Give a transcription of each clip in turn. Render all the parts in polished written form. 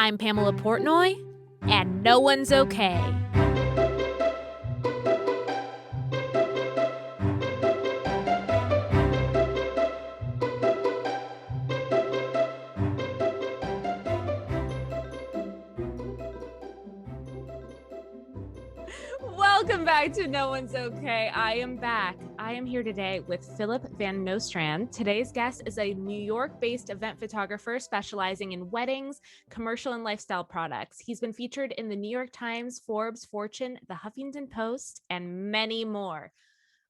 I'm Pamela Portnoy, and no one's okay. Welcome back to No One's Okay. I am back. I am here today with Phillip Van Nostrand. Today's guest is a New York-based event photographer specializing in weddings, commercial and lifestyle products. He's been featured in the New York Times, Forbes, Fortune, the Huffington Post, and many more.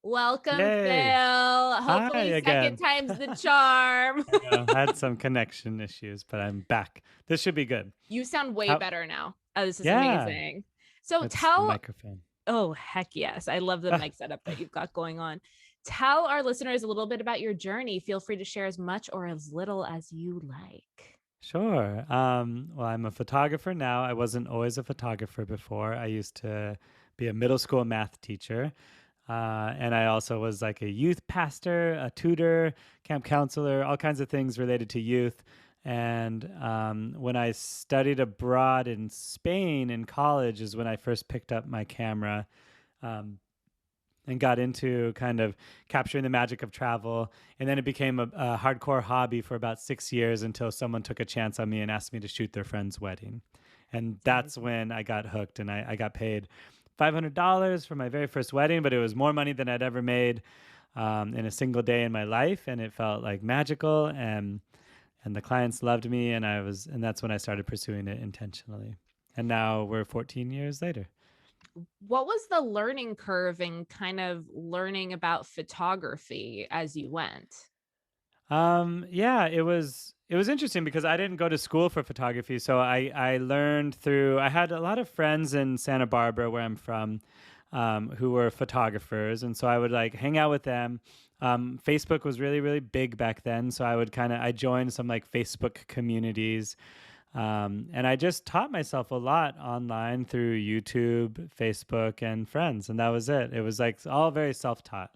Welcome, Yay. Phil. Hi Hopefully again. second time's the charm. I had some connection issues, but I'm back. This should be good. You sound way How- better now. Oh, this is yeah, amazing. So it's the microphone. oh, heck yes. I love the mic setup that you've got going on. Tell our listeners a little bit about your journey. Feel free to share as much or as little as you like. Sure. Well, I'm a photographer now. I wasn't always a photographer before. I used to be a middle school math teacher. And I also was like a youth pastor, a tutor, camp counselor, all kinds of things related to youth. And when I studied abroad in Spain in college is when I first picked up my camera and got into kind of capturing the magic of travel. And then it became a hardcore hobby for about 6 years until someone took a chance on me and asked me to shoot their friend's wedding. And that's when I got hooked, and I got paid $500 for my very first wedding, but it was more money than I'd ever made in a single day in my life. And it felt like magical, and the clients loved me, and that's when I started pursuing it intentionally. And now we're 14 years later. What was the learning curve in kind of learning about photography as you went? Yeah, it was interesting because I didn't go to school for photography. So I learned through, I had a lot of friends in Santa Barbara where I'm from, who were photographers. And so I would like hang out with them. Facebook was really, really big back then. So I joined some like Facebook communities. And I just taught myself a lot online through YouTube, Facebook, and friends. And that was it. It was like all very self-taught.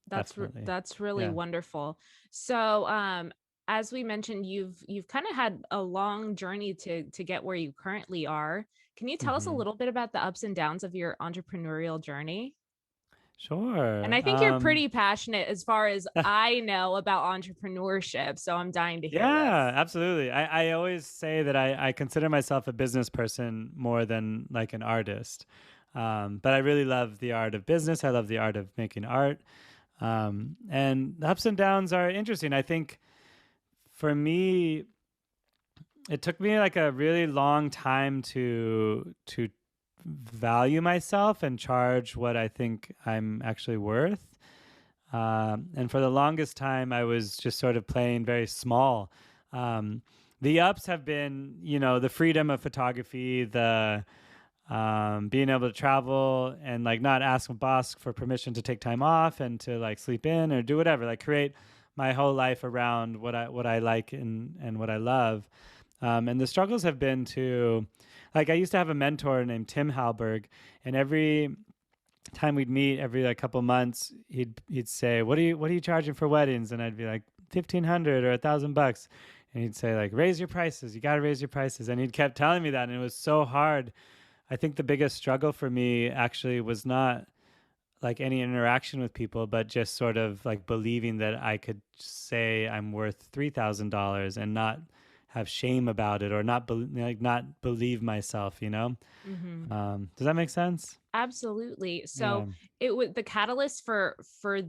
Definitely. That's really Yeah. wonderful. So, as we mentioned, you've kind of had a long journey to get where you currently are. Can you tell us a hmm little bit about the ups and downs of your entrepreneurial journey? And Sure. I think you're pretty passionate as far as I know about entrepreneurship, so I'm dying to hear Yeah, this. absolutely. I always say that I consider myself a business person more than like an artist. But I really love the art of business. I love the art of making art. And the ups and downs are interesting. I think for me, it took me like a really long time to value myself and charge what I think I'm actually worth. And for the longest time, I was just sort of playing very small. Um, the ups have been, the freedom of photography, the being able to travel and like not ask a boss for permission to take time off and to like sleep in or do whatever, like create my whole life around what I like and what I love. And the struggles have been to, like, I used to have a mentor named Tim Halberg, and every time we'd meet every like couple months, he'd say, what are you charging for weddings? And I'd be like, 1,500 or $1,000. And he'd say like, raise your prices. You got to raise your prices. And he kept telling me that. And it was so hard. I think the biggest struggle for me actually was not like any interaction with people, but just sort of like believing that I could say I'm worth $3,000 and not have shame about it, or not believe myself, Mhm. Does that make sense? Absolutely. So Yeah. it was the catalyst for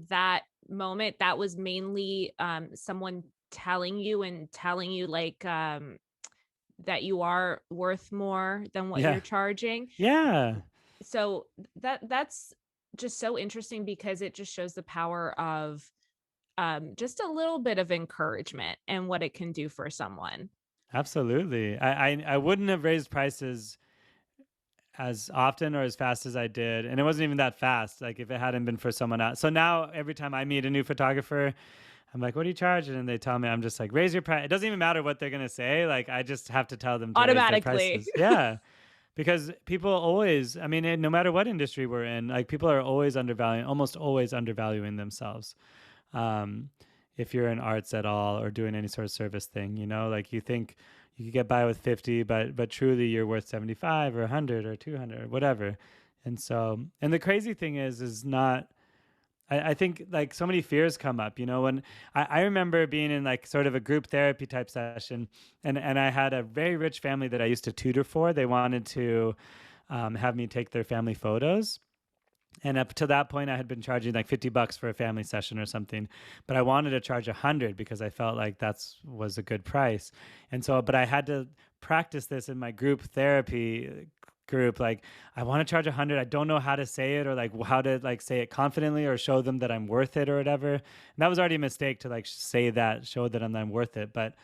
that moment. That was mainly someone telling you like that you are worth more than what Yeah. you're charging. Yeah. So that's just so interesting because it just shows the power of just a little bit of encouragement and what it can do for someone. Absolutely. I wouldn't have raised prices as often or as fast as I did. And it wasn't even that fast, like if it hadn't been for someone else. So now every time I meet a new photographer, I'm like, what are you charging? And they tell me, I'm just like, raise your price. It doesn't even matter what they're going to say. Like, I just have to tell them to raise their Automatically. prices. Yeah. Because people always, I mean, no matter what industry we're in, like people are always undervaluing, almost always undervaluing themselves. Um, if you're in arts at all or doing any sort of service thing, like you think you could get by with 50, but truly you're worth 75 or 100 or 200 or whatever. And the crazy thing is not, I think like so many fears come up, when I remember being in like sort of a group therapy type session, and I had a very rich family that I used to tutor for. They wanted to have me take their family photos. And up to that point, I had been charging like $50 for a family session or something, but I wanted to charge 100 because I felt like was a good price. But I had to practice this in my group therapy group. Like, I want to charge 100. I don't know how to say it, or like how to like say it confidently or show them that I'm worth it or whatever. And that was already a mistake to like say that, show that I'm worth it. But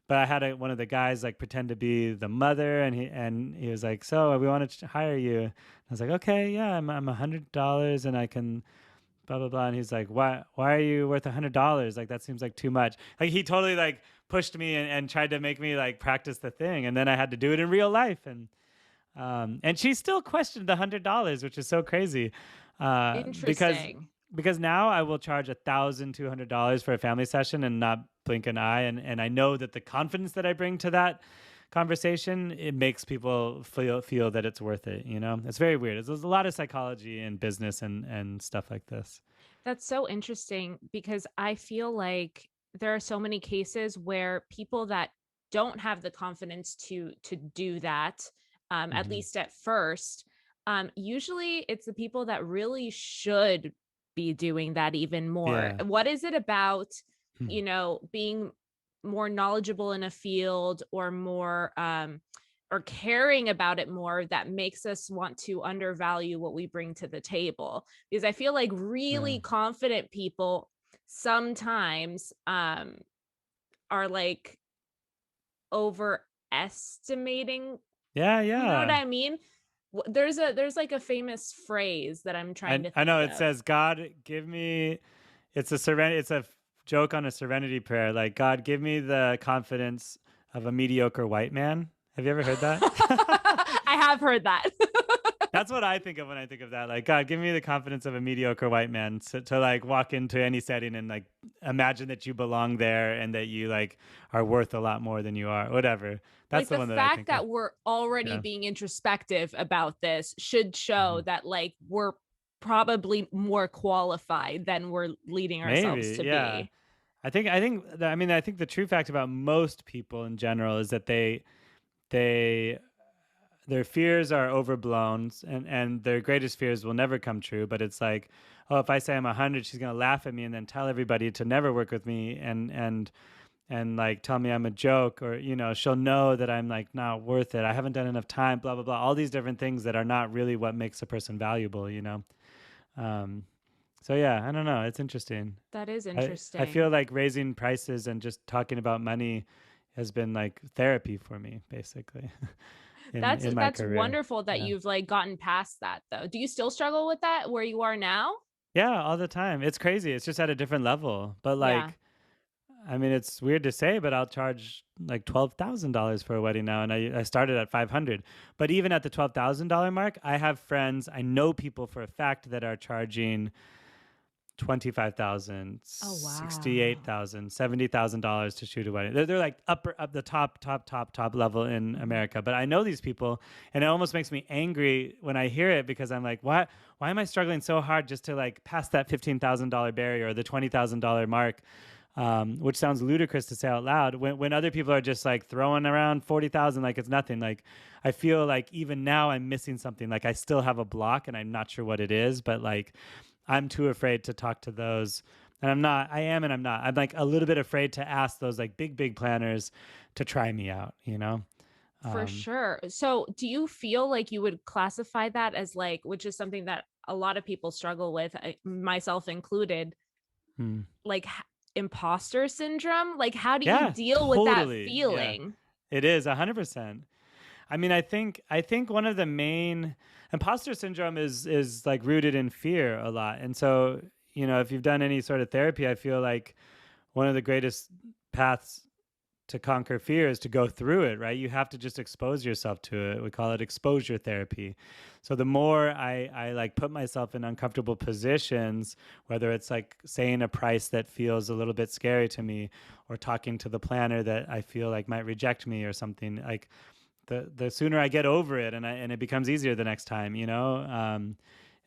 I had one of the guys like pretend to be the mother, and he was like, "So we want to hire you." And I was like, "Okay, yeah, I'm $100 and I can blah blah blah." And he's like, "Why are you worth $100? Like that seems like too much." Like he totally like pushed me and tried to make me like practice the thing, and then I had to do it in real life, and she still questioned the $100, which is so crazy, because Interesting. now I will charge $1,200 for a family session and not blink an eye. And I know that the confidence that I bring to that conversation, it makes people feel that it's worth it. It's very weird. There's a lot of psychology in business and stuff like this. That's so interesting because I feel like there are so many cases where people that don't have the confidence to do that, at Hmm. least at first, usually it's the people that really should be doing that even more. Yeah. What is it about, Hmm. being more knowledgeable in a field or more or caring about it more that makes us want to undervalue what we bring to the table? Because I feel like Yeah. really confident people sometimes are like overestimating, Yeah. you know what Yeah. I mean? There's like a famous phrase that I'm trying to I think know it of. says, God, give me, it's a joke on a serenity prayer. Like, God, give me the confidence of a mediocre white man. Have you ever heard that? I have heard that. That's what I think of when I think of that. Like, God, give me the confidence of a mediocre white man to like walk into any setting and like imagine that you belong there and that you like are worth a lot more than you are, whatever. That's Like the the one that I fact think of. that we're already Yeah. being introspective about this should show Mhm. that like we're probably more qualified than we're leading ourselves Maybe. to Yeah. be. I think the true fact about most people in general is that they their fears are overblown, and their greatest fears will never come true. But it's like, oh, if I say I'm 100, she's gonna laugh at me and then tell everybody to never work with me, and like tell me I'm a joke, or she'll know that I'm like not worth it. I haven't done enough time, blah blah blah. All these different things that are not really what makes a person valuable. Um, so yeah, I don't know. It's interesting. That is I feel interesting. like raising prices and just talking about money has been like therapy for me, basically, in my That's career. wonderful that Yeah. you've like gotten past that though. Do you still struggle with that where you are now? Yeah, all the time. It's crazy. It's just at a different level. But Yeah. like, I mean, it's weird to say, but I'll charge like $12,000 for a wedding now, and I started at 500. But even at the $12,000 mark, I have friends. I know people for a fact that are charging 25,000, Oh wow. 68,000, $70,000 to shoot a wedding. They're like up the top level in Mhm. America. But I know these people, and it almost makes me angry when I hear it, because I'm like, why am I struggling so hard just to like pass that $15,000 barrier or the $20,000 mark? Which sounds ludicrous to say out loud, when other people are just like throwing around 40,000 like it's nothing. Like, I feel like even now I'm missing something. Like, I still have a block and I'm not sure what it is, but like I'm too afraid to talk to those. And I'm not, I am and I'm not. I'm like a little bit afraid to ask those like big planners to try me out. For Um, sure. So, do you feel like you would classify that as like, which is something that a lot of people struggle with, myself included, hmm. like imposter syndrome? Like, how do you Yeah, deal with that totally. Yeah, feeling? it is 100%. I mean, I think one of the main imposter syndrome is like rooted in fear a lot. And so, if you've done any sort of therapy, I feel like one of the greatest paths to conquer fear is to go through it, right? You have to just expose yourself to it. We call it exposure therapy. So the more I like put myself in uncomfortable positions, whether it's like saying a price that feels a little bit scary to me, or talking to the planner that I feel like might reject me or something, like the sooner I get over it, and it becomes easier the next time, you know?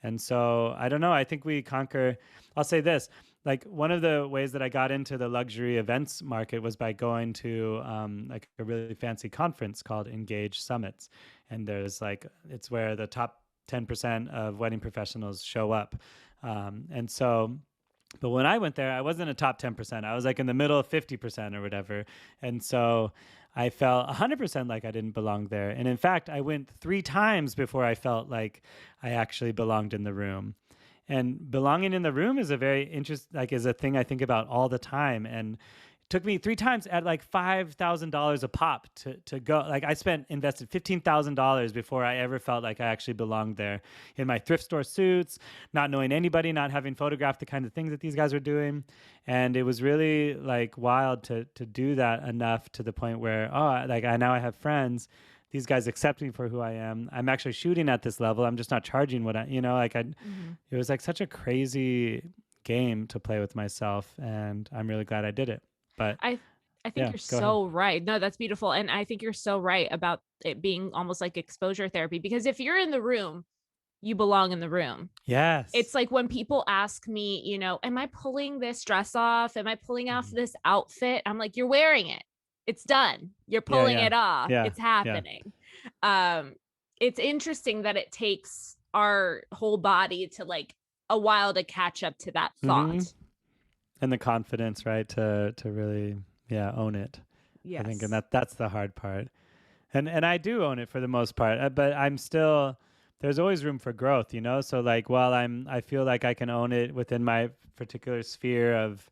And so I don't know. I think we conquer. I'll say this: like one of the ways that I got into the luxury events market was by going to like a really fancy conference called Engage Summits, and there's like it's where the top 10% of wedding professionals show up, and so. But when I went there, I wasn't a top 10%. I was like in the middle of 50% or whatever. And so I felt 100% like I didn't belong there. And in fact, I went 3 times before I felt like I actually belonged in the room. And belonging in the room is a very is a thing I think about all the time. And it took me 3 times at like $5,000 a pop to go. Like I invested $15,000 before I ever felt like I actually belonged there, in my thrift store suits, not knowing anybody, not having photographed the kinds of things that these guys were doing. And it was really like wild to do that enough to the point where, now I have friends. These guys accept me for who I am. I'm actually shooting at this level. I'm just not charging what it was like such a crazy game to play with myself. And I'm really glad I did it. But I think you're so right. No, that's beautiful. And I think you're so right about it being almost like exposure therapy, because if you're in the room, you belong in the room. Yes. It's like when people ask me, you know, am I pulling this dress off? Am I pulling off this outfit? I'm like, you're wearing it. It's done. You're pulling it off. Yeah. It's happening. It's interesting that it takes our whole body to like a while to catch up to that thought. And the confidence, right? To really, own it. Yes. I think, and that's the hard part. And I do own it for the most part, but I'm still, there's always room for growth, you know? So like, while I feel like I can own it within my particular sphere of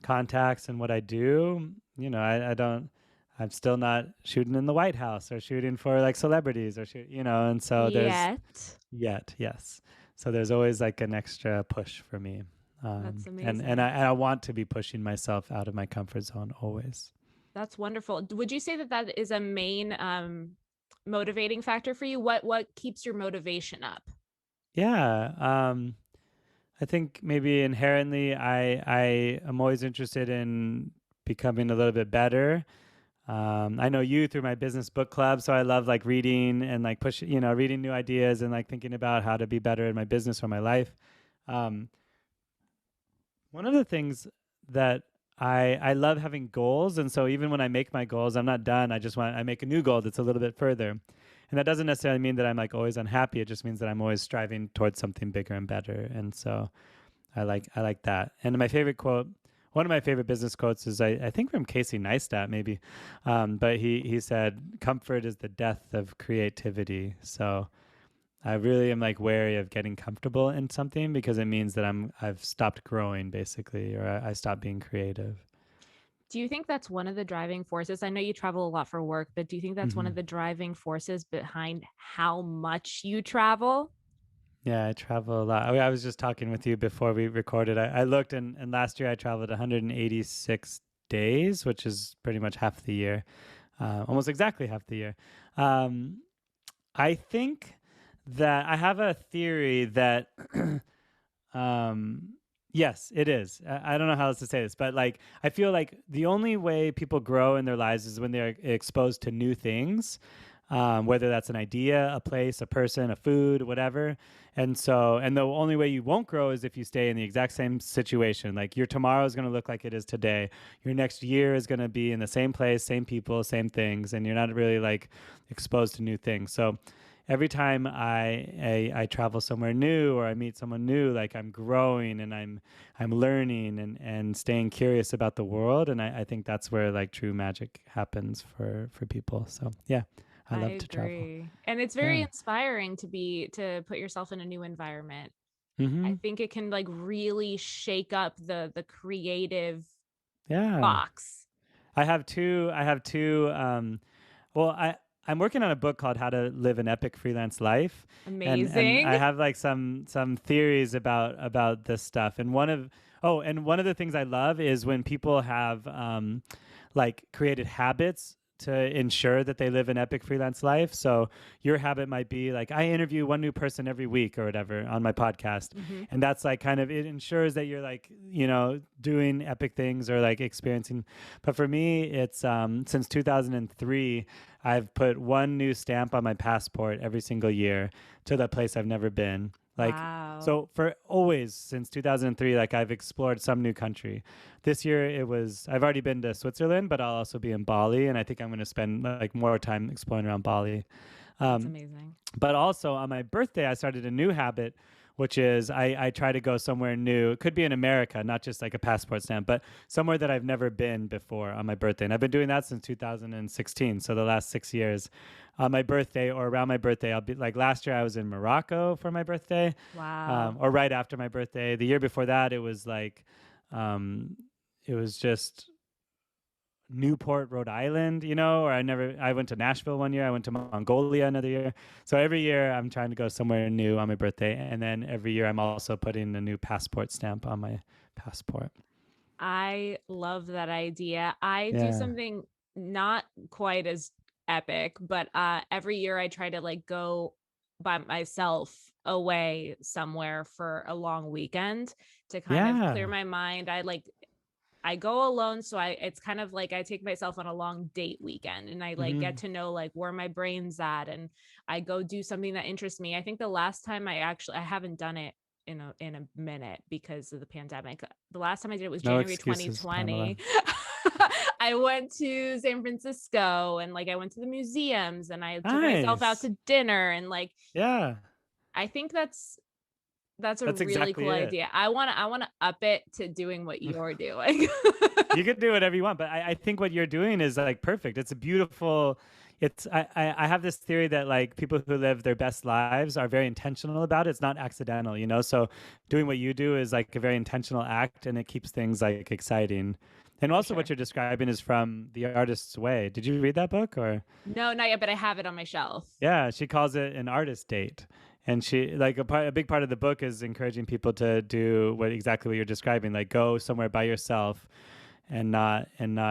contacts and what I do, you know, I'm still not shooting in the White House or shooting for like celebrities or and so yes. So there's always like an extra push for me. That's amazing. And I want to be pushing myself out of my comfort zone always. That's wonderful. Would you say that is a main motivating factor for you? What keeps your motivation up? Yeah. I think maybe inherently I am always interested in becoming a little bit better. I know you through my business book club, so I love like reading and like reading new ideas and like thinking about how to be better in my business or my life. One of the things that I love having goals, and so even when I make my goals, I'm not done. I make a new goal that's a little bit further. And that doesn't necessarily mean that I'm like always unhappy. It just means that I'm always striving towards something bigger and better. And so I like that. And my favorite quote, one of my favorite business quotes is I think from Casey Neistat maybe, but he said, "Comfort is the death of creativity." So I really am like wary of getting comfortable in something because it means that I've stopped growing basically, or I stopped being creative. Do you think that's one of the driving forces? I know you travel a lot for work, but do you think that's one of the driving forces behind how much you travel? Yeah, I travel a lot. I was just talking with you before we recorded. I looked and last year I traveled 186 days, which is pretty much half the year, almost exactly half the year. I think that I have a theory that, yes, it is. I don't know how else to say this, but like, I feel like the only way people grow in their lives is when they're exposed to new things, whether that's an idea, a place, a person, a food, whatever. And the only way you won't grow is if you stay in the exact same situation. Like your tomorrow is going to look like it is today. Your next year is going to be in the same place, same people, same things, and you're not really like exposed to new things. So every time I travel somewhere new or I meet someone new, like I'm growing and I'm learning and staying curious about the world. And I think that's where like true magic happens for people. So yeah, I love to travel. And it's very inspiring to put yourself in a new environment. I think it can like really shake up the creative box. I have two. I'm working on a book called How to Live an Epic Freelance Life. Amazing. And I have like some theories about this stuff. And one of the things I love is when people have like created habits to ensure that they live an epic freelance life. So your habit might be like, I interview one new person every week or whatever on my podcast. Mm-hmm. And that's like kind of, it ensures that you're like, doing epic things or like experiencing. But for me, it's since 2003, I've put one new stamp on my passport every single year to the place I've never been. Like, Wow. so for always since 2003, like I've explored some new country. This year I've already been to Switzerland, but I'll also be in Bali. And I think I'm going to spend like more time exploring around Bali. That's Um, amazing. but also on my birthday, I started a new habit, which is I try to go somewhere new. It could be in America, not just like a passport stamp, but somewhere that I've never been before on my birthday. And I've been doing that since 2016. So the last 6 years on my birthday or around my birthday, I'll be like last year I was in Morocco for my birthday, Wow. or right after my birthday. The year before that, it was like, it was just Newport, Rhode Island, or I went to Nashville one year. I went to Mongolia another year. So every year I'm trying to go somewhere new on my birthday. And then every year I'm also putting a new passport stamp on my passport. I love that idea. I do Yeah. something not quite as epic, but every year I try to like go by myself away somewhere for a long weekend to kind of clear Yeah. my mind. I go alone, so it's kind of like I take myself on a long date weekend and I like get Hmm. to know like where my brain's at, and I go do something that interests me. I think the last time I haven't done it in a minute because of the pandemic. The last time I did it was No January excuses, Pamela. 2020. I went to San Francisco and like I went to the museums and I took myself out Nice. to dinner, and like Yeah. I think that's a That's really exactly cool it. idea. I want to up it to doing what you're doing. You can do whatever you want, but I think what you're doing is like perfect. It's a beautiful. I have this theory that like people who live their best lives are very intentional about it. It's not accidental. So doing what you do is like a very intentional act, and it keeps things like exciting. And For also, what sure. you're describing is from The Artist's Way. Did you read that book or? No, not yet, but I have it on my shelf. Yeah, she calls it an artist date. And she like a big part of the book is encouraging people to do exactly what you're describing, like go somewhere by yourself and not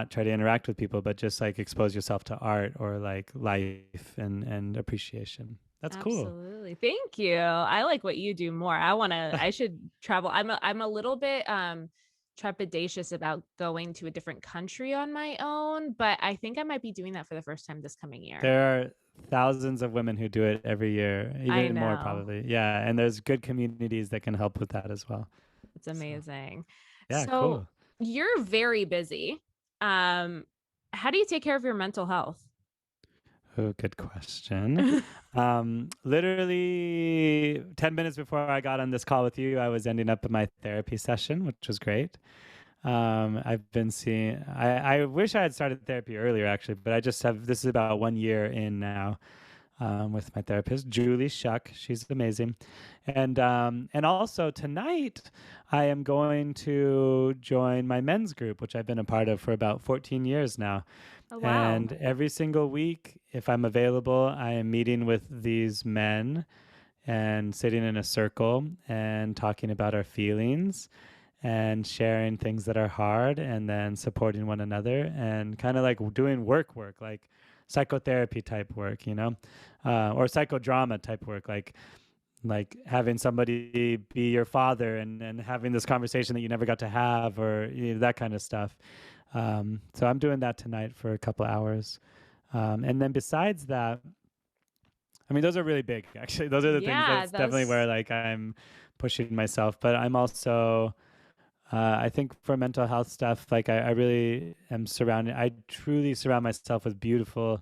try to interact with people, but just like expose yourself to art or like life and appreciation. That's cool. Absolutely. Thank you. I like what you do more. I should travel. I'm a little bit trepidatious about going to a different country on my own, but I think I might be doing that for the first time this coming year. There are thousands of women who do it every year, I even more know. probably. Yeah, and there's good communities that can help with that as well. It's So, amazing. yeah, So cool. you're very busy. Um, how do you take care of your mental health? Oh, good question. Literally 10 minutes before I got on this call with you, I was ending up my therapy session, which was great. I've been seeing, I wish I had started therapy earlier actually, but this is about 1 year in now, with my therapist, Julie Shuck. She's amazing. And also tonight I am going to join my men's group, which I've been a part of for about 14 years now. Oh, wow. And every single week, if I'm available, I am meeting with these men and sitting in a circle and talking about our feelings and sharing things that are hard and then supporting one another and kind of like doing work, like psychotherapy type work, or psychodrama type work, like having somebody be your father and having this conversation that you never got to have or that kind of stuff. So I'm doing that tonight for a couple hours. And then besides that, I mean, those are really big, actually. Those are the things Yeah, that's definitely where those. like I'm pushing myself. But I'm also, I think for mental health stuff, like I really am I truly surround myself with beautiful,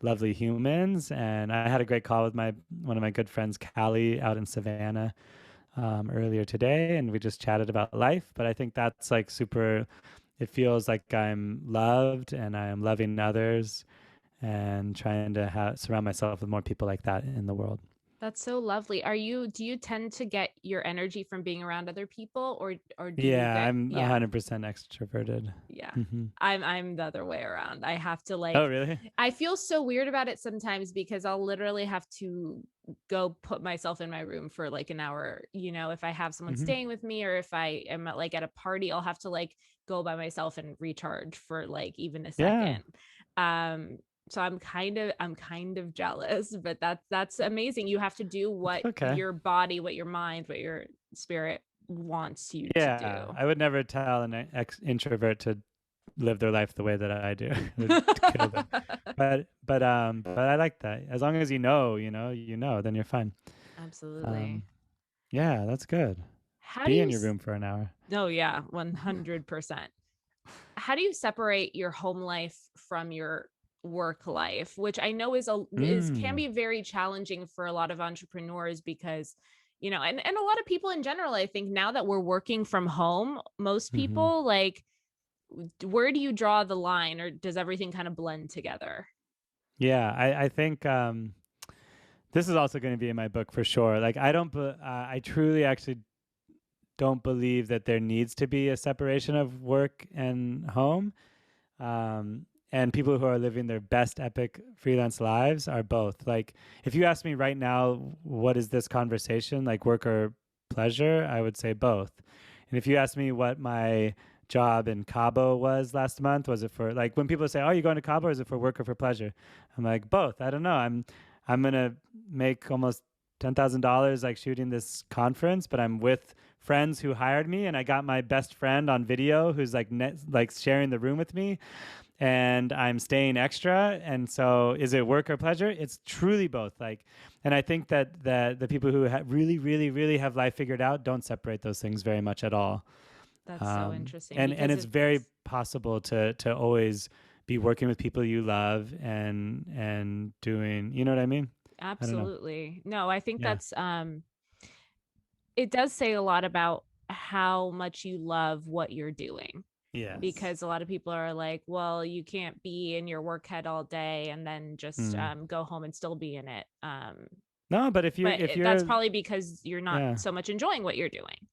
lovely humans. And I had a great call with one of my good friends, Callie, out in Savannah, earlier today. And we just chatted about life. But I think that's like it feels like I'm loved and I am loving others and trying to surround myself with more people like that in the world. That's so lovely. Do you tend to get your energy from being around other people, or do you Yeah, get, I'm yeah, 100% extroverted. yeah. Hmm. I'm the other way around. I have to Oh, like really? I feel so weird about it sometimes because I'll literally have to go put myself in my room for like an hour. If I have someone Hmm. staying with me, or if I am at a party, I'll have to like go by myself and recharge for like even a Yeah, second. Um, so I'm kind of jealous, but that's amazing. You have to do it's what okay. your body, what your mind, what your spirit wants you to Yeah, do. I would never tell an introvert to live their life the way that I do. It would kill them. But I like that. As long as then you're fine. Um, Absolutely. yeah, that's good. How do Be you in your room for an hour. Oh yeah, 100%. How do you separate your home life from your work life, which I know is can Mm. be very challenging for a lot of entrepreneurs, because and a lot of people in general. I think now that we're working from home, most Hmm. people, like, where do you draw the line, or does everything kind of blend together? Yeah, I think this is also going to be in my book for sure. Like I truly actually don't believe that there needs to be a separation of work and home. And people who are living their best epic freelance lives are both. Like, if you ask me right now, what is this conversation, like work or pleasure? I would say both. And if you ask me what my job in Cabo was last month, was it for, like, when people say, "Oh, you going to Cabo?" Or is it for work or for pleasure? I'm like, both. I don't know. I'm gonna make almost $10,000 like shooting this conference, but I'm with friends who hired me, and I got my best friend on video who's like sharing the room with me, and I'm staying extra. And so, is it work or pleasure? It's truly both. Like, and I think that the people who really, really, really have life figured out don't separate those things very much at all. That's so interesting, And because it's very possible to always be working with people you love and doing. You know what I mean? I don't know. absolutely. No, I think Yeah. that's it does say a lot about how much you love what you're doing, Yes. because a lot of people are like, well, you can't be in your work head all day and then just Mm. go home and still be in it. No, but But that's you're probably because you're not yeah. so much enjoying what you're doing.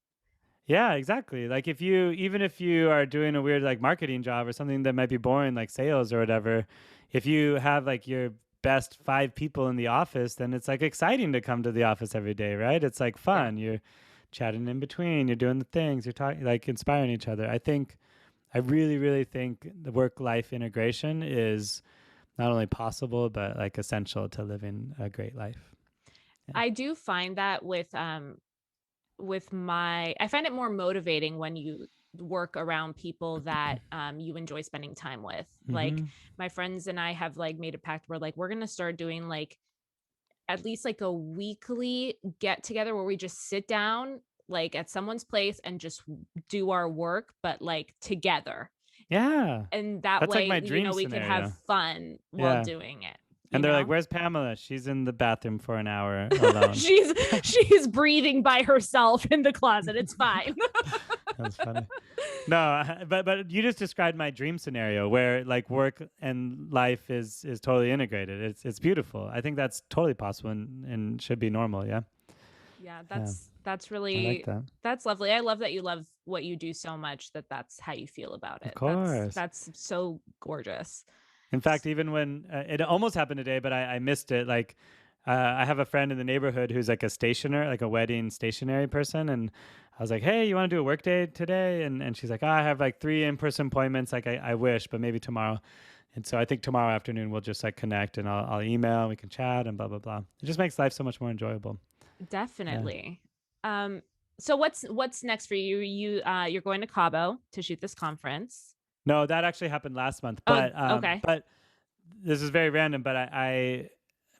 Yeah, exactly. Like, if you even if you are doing a weird like marketing job or something that might be boring, like sales or whatever, if you have like your best five people in the office, then it's like exciting to come to the office every day, right? It's like Yeah, fun. You're chatting in between, you're doing the things, you're talking, like, inspiring each other. I really, really think the work life integration is not only possible but like essential to living a great life. Yeah. I do find that with my I find it more motivating when you work around people that you enjoy spending time with. Like, Mm-hmm. my friends and I have like made a pact where like we're gonna start doing like at least like a weekly get together where we just sit down like at someone's place and just do our work, but like together. Yeah. And that That's like way, my dream we could have scenario. fun while Yeah. doing it, And they're like, "Where's Pamela? She's in the bathroom for an hour alone." she's breathing by herself in the closet. It's fine. That's funny. No, but you just described my dream scenario where like work and life is totally integrated. It's beautiful. I think that's totally possible and should be normal. Yeah. Yeah, Yeah. that's I like really that. that's lovely. I love that you love what you do so much that that's how you feel about Of it. course. That's so gorgeous. In fact, even when it almost happened today, but I missed it. Like, I have a friend in the neighborhood who's like a stationer, like a wedding stationary person, and I was like, "Hey, you want to do a work day today?" And she's like, "Oh, I have like 3 in-person appointments. Like, I wish, but maybe tomorrow." And so I think tomorrow afternoon we'll just like connect, and I'll email, and we can chat, and blah blah blah. It just makes life so much more enjoyable. Yeah. Definitely. Um, so what's next for you? You're going to Cabo to shoot this conference. No, that actually happened last month, Oh, okay. but this is very random. But I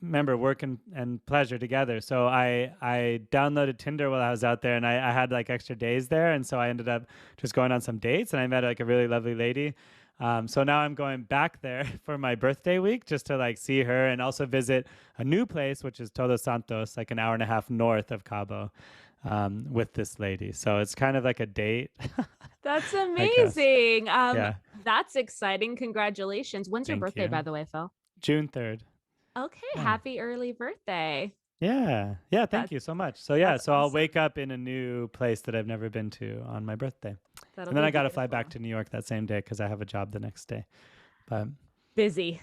remember work and pleasure together. So I downloaded Tinder while I was out there, and I had like extra days there, and so I ended up just going on some dates, and I met like a really lovely lady. So now I'm going back there for my birthday week just to like see her and also visit a new place, which is Todos Santos, like an hour and a half north of Cabo, with this lady. So it's kind of like a date, That's I guess. amazing. Yeah. That's exciting. Congratulations. When's your Thank birthday, by you. the way, Phil? June 3rd. Okay, Yeah. happy early birthday. Yeah. Yeah. Thank That's you so much. So, yeah. that's So I'll wake awesome. up in a new place that I've never been to on my birthday. That'll And then be I got to fly back beautiful. to New York that same day because I have a job the next day. But Busy.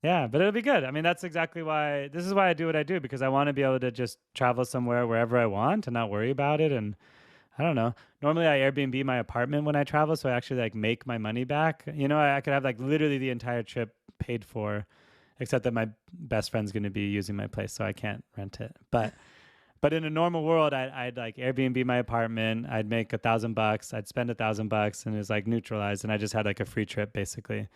Yeah, but it'll be good. I mean, that's exactly why this is why I do what I do, because I want to be able to just travel somewhere wherever I want and not worry about it. And I don't know. Normally I Airbnb my apartment when I travel, so I actually like make my money back. I could have like literally the entire trip paid for, except that my best friend's going to be using my place, so I can't rent it. But in a normal world, I'd like Airbnb my apartment. I'd make $1,000. I'd spend $1,000, and it's like neutralized, and I just had like a free trip basically.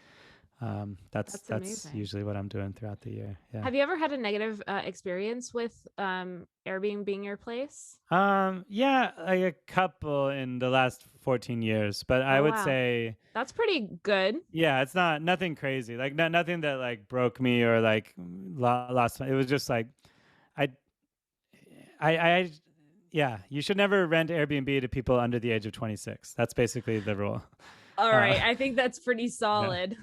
That's That's that's amazing. usually what I'm doing throughout the year. Yeah. Have you ever had a negative experience with Airbnb being your place? Yeah, like a couple in the last 14 years, but I Oh, would wow. say, That's pretty good. yeah, it's not nothing crazy. Like nothing that like broke me or like lost. It was just like I, I, yeah. You should never rent Airbnb to people under the age of 26. That's basically the rule. All Uh, right. I think that's pretty yeah. solid.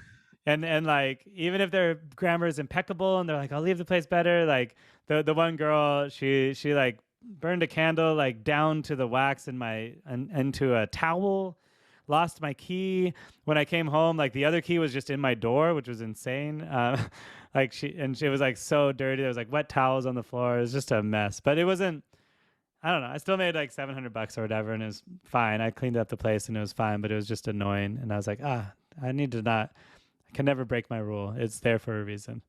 And like even if their grammar is impeccable and they're like, I'll leave the place better. Like the one girl, she like burned a candle like down to the wax in my into a towel, lost my key when I came home. Like the other key was just in my door, which was insane. Like she was like so dirty. There was like wet towels on the floor. It was just a mess. But it wasn't. I don't know. I still made like $700 or whatever, and it was fine. I cleaned up the place and it was fine, but it was just annoying. And I was like, I need to not. I can never break my rule. It's there for a reason.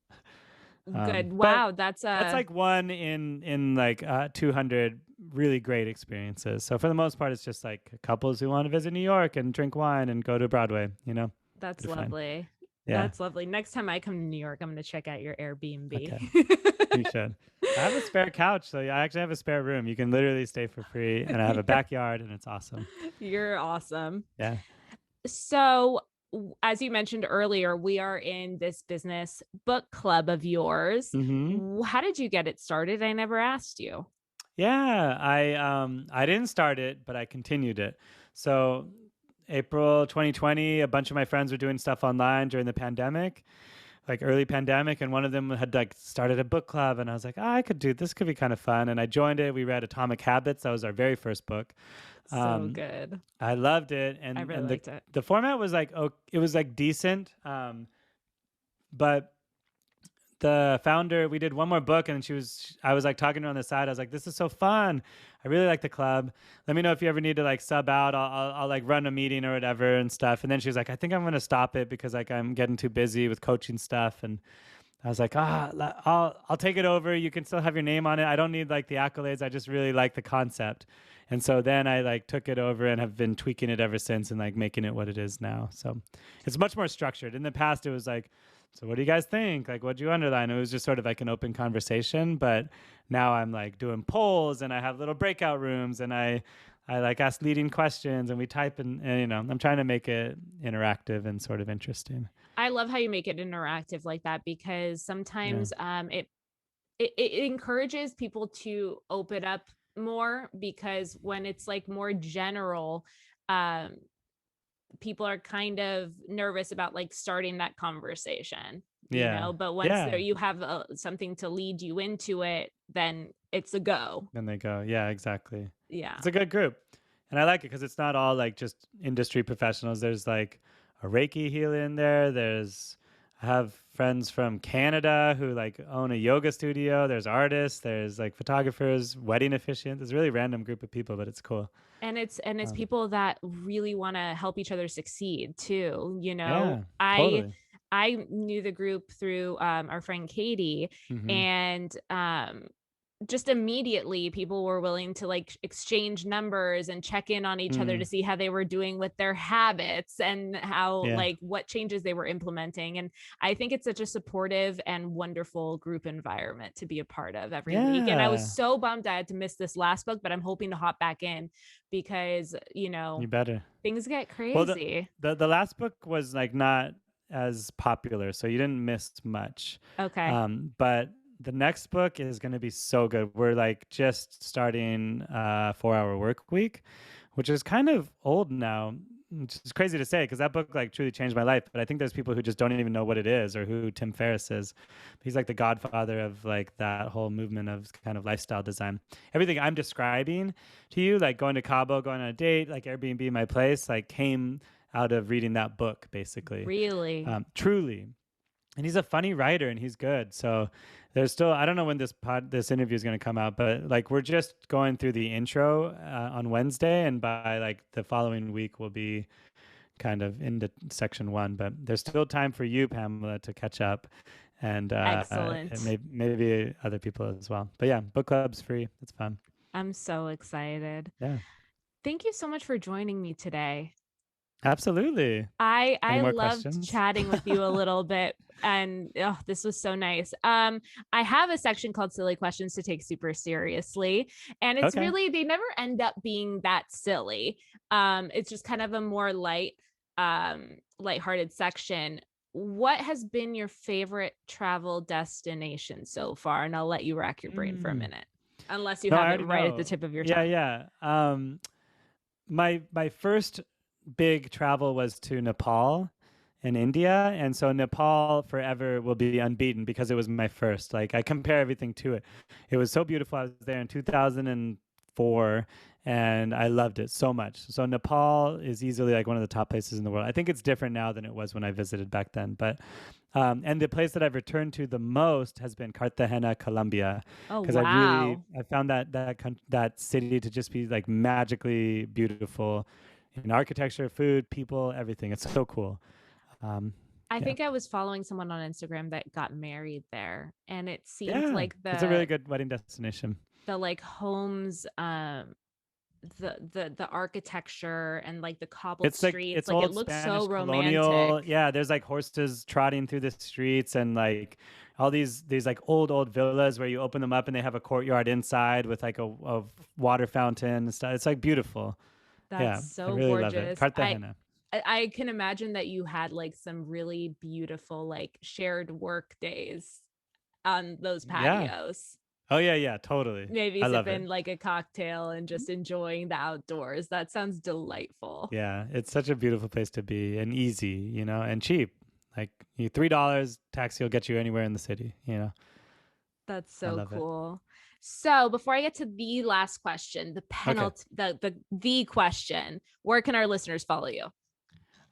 Good. But Wow. That's that's like one in like 200 really great experiences. So for the most part, it's just like couples who want to visit New York and drink wine and go to Broadway. that's They're fine. lovely. Yeah. That's lovely. Next time I come to New York, I'm going to check out your Airbnb. Okay. You should. I have a spare couch, so I actually have a spare room. You can literally stay for free, and I have a backyard, and it's awesome. You're awesome. Yeah. So, as you mentioned earlier, we are in this business book club of yours. Hmm. How did you get it started? I never asked you. Yeah, I didn't start it, but I continued it. So April 2020, a bunch of my friends were doing stuff online during the pandemic, like early pandemic, and one of them had like started a book club, and I was like, I could do this, could be kind of fun, and I joined it. We read Atomic Habits. That was our very first book. So Um, good. I loved it, I and really and the liked it. the format was like, oh, it was like decent, but the founder, we did one more book, and I was like talking to her on the side. I was like, this is so fun. I really like the club. Let me know if you ever need to like sub out. I'll like run a meeting or whatever and stuff. And then she was like, I think I'm going to stop it because like I'm getting too busy with coaching stuff. And I was like, I'll take it over. You can still have your name on it. I don't need like the accolades. I just really like the concept. And so then I like took it over and have been tweaking it ever since and like making it what it is now. So it's much more structured. In the past, it was like, so what do you guys think? Like, what'd you underline? It was just sort of like an open conversation. But now I'm like doing polls and I have little breakout rooms and I like ask leading questions and we type and I'm trying to make it interactive and sort of interesting. I love how you make it interactive like that because Yeah. sometimes it encourages people to open up more because when it's like more general, um, people are kind of nervous about like starting that conversation, Yeah. but once there Yeah. you have something to lead you into it, then it's a go. Then they go. Yeah, exactly. Yeah. It's a good group. And I like it because it's not all like just industry professionals. There's like a Reiki healer in there. I have friends from Canada who like own a yoga studio. There's artists, there's like photographers, wedding officiants. There's a really random group of people, but it's cool. And it's Um, people that really want to help each other succeed too. yeah, I totally. knew the group through our friend Katie, Hmm. and just immediately people were willing to like exchange numbers and check in on each other to Mm, see how they were doing with their habits and how yeah. like what changes they were implementing. And I think it's such a supportive and wonderful group environment to be a part of every week. And I was Yeah. so bummed I had to miss this last book, but I'm hoping to hop back in because You better. things get Well, crazy. the last book was like not as popular, so you didn't miss much. Okay. But the next book is going to be so good. We're like just starting 4 Hour Work Week, which is kind of old now. It's crazy to say because that book like truly changed my life. But I think there's people who just don't even know what it is or who Tim Ferriss is. He's like the godfather of like that whole movement of kind of lifestyle design. Everything I'm describing to you, like going to Cabo, going on a date, like Airbnb my place, like came out of reading that book, basically. Really? Truly. and he's a funny writer and he's good. So there's still, I don't know when this interview is going to come out, but like we're just going through the intro on Wednesday, and by like the following week we'll be kind of into section 1. But there's still time for you, Pamela, to catch up, and Excellent. maybe other people as well. But yeah, book club's free. It's fun. I'm so excited. Yeah, Thank you so much for joining me today. absolutely. I Any more loved questions? chatting with you a little bit, and this was so nice. I have a section called Silly Questions to Take Super Seriously, and it's Okay. really, they never end up being that silly. It's just kind of a more lighthearted section. What has been your favorite travel destination so far? And I'll let you rack your brain for a minute, unless you No, I have it already right at know. the tip of your tongue. Yeah. My first big travel was to Nepal in India, and so Nepal forever will be unbeaten because it was my first. Like I compare everything to it. It was so beautiful. I was there in 2004 and I loved it so much. So Nepal is easily like one of the top places in the world. I think it's different now than it was when I visited back then, but and the place that I've returned to the most has been Cartagena, Colombia, Oh, because wow. I found that city to just be like magically beautiful in architecture, food, people, everything. It's so cool. I Yeah. think I was following someone on Instagram that got married there, and it seemed Yeah, like it's a really good wedding destination. the like homes, the architecture and like the cobbled It's like streets, it's like it old looks Spanish so romantic. colonial. Yeah, there's like horses trotting through the streets, and like all these like old villas where you open them up and they have a courtyard inside with like a water fountain and stuff. It's like beautiful. Yeah, That's I so really love it. gorgeous. Cartagena. I can imagine that you had like some really beautiful like shared work days on those Yeah. patios. Oh yeah, totally. Maybe I love it. sipping like a cocktail and just enjoying the outdoors. That sounds delightful. Yeah, it's such a beautiful place to be, and easy, and cheap. Like $3 taxi will get you anywhere in the city. That's I so love it. cool. So before I get to the last question, the Okay. penalty, the question, where can our listeners follow you?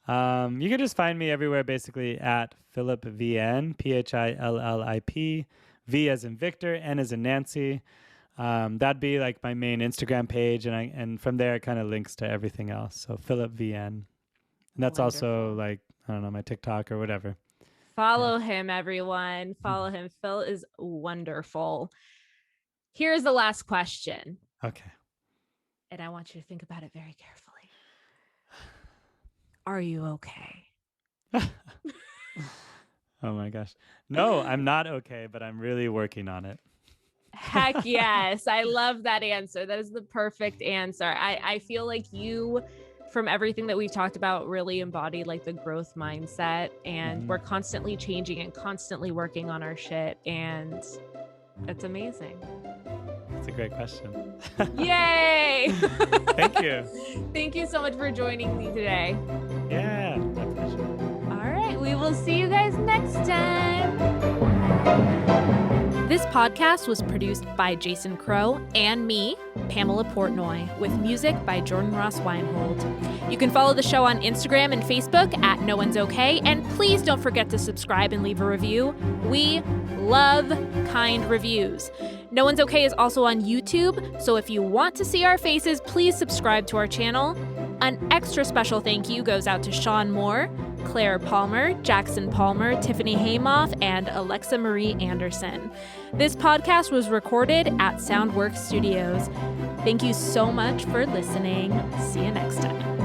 You can just find me everywhere, basically at Phillip VN, Phillip, V as in Victor, N as in Nancy. That'd be like my main Instagram page, and from there it kind of links to everything else. So Phillip VN, and that's also Wonderful. like, I don't know, my TikTok or whatever. Follow him, everyone. Follow him. Phil is wonderful. Here's the last question. Okay. And I want you to think about it very carefully. Are you okay? Oh my gosh. No, I'm not okay, but I'm really working on it. Heck yes. I love that answer. That is the perfect answer. I feel like you, from everything that we've talked about, really embody like the growth mindset, and we're constantly changing and constantly working on our shit, and it's amazing. That's a great question. Yay! Thank you. Thank you so much for joining me today. Yeah, my pleasure. All right, we will see you guys next time. This podcast was produced by Jason Crow and me, Pamela Portnoy, with music by Jordan Ross Weinhold. You can follow the show on Instagram and Facebook at No One's Okay, and please don't forget to subscribe and leave a review. We love kind reviews. No One's Okay is also on YouTube, so if you want to see our faces, please subscribe to our channel. An extra special thank you goes out to Sean Moore, Claire Palmer, Jackson Palmer, Tiffany Haymoff, and Alexa Marie Anderson. This podcast was recorded at Soundworks Studios. Thank you so much for listening. See you next time.